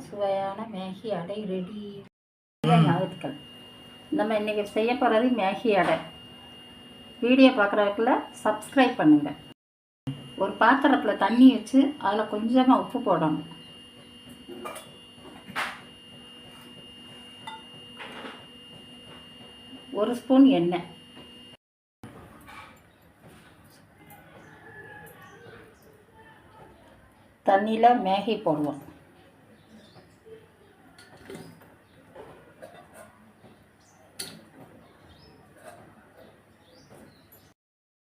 சுவையான மேகி அடை ரெடி. ஞாபகத்துக்கள் நம்ம இன்றைக்கி செய்ய போகிறது மேகி அடை. வீடியோ பார்க்குறதுக்குள்ள சப்ஸ்கிரைப் பண்ணுங்கள். ஒரு பாத்திரத்தில் தண்ணி வச்சு அதில் கொஞ்சமாக உப்பு போடணும். ஒரு ஸ்பூன் எண்ணெய், தண்ணியில் மேகி போடுவோம்.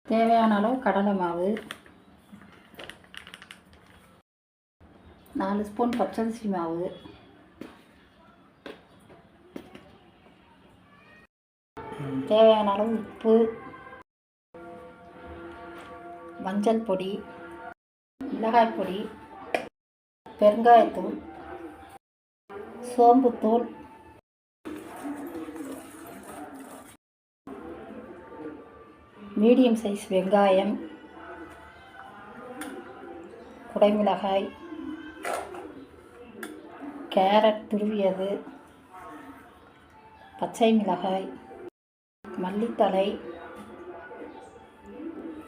தேவையான அளவு கடலை மாவு, 4 ஸ்பூன் பச்சரிசி மாவு, தேவையான அளவு உப்பு, மஞ்சள் பொடி, மிளகாய் பொடி, பெருங்காயத்தூள், சோம்புத்தூள், மீடியம் சைஸ் வெங்காயம், குடைமிளகாய், கேரட் துருவியது, பச்சை மிளகாய், மல்லித்தழை,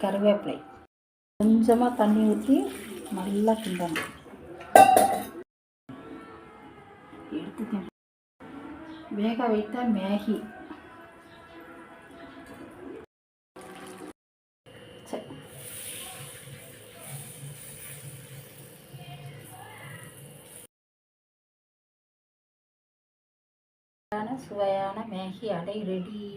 கருவேப்பிலை. கொஞ்சமாக தண்ணி ஊற்றி நல்லா கிண்டணும். எடுத்துக்க வேக வைத்த மேகி. சுவையான மேகி அடை ரெடி.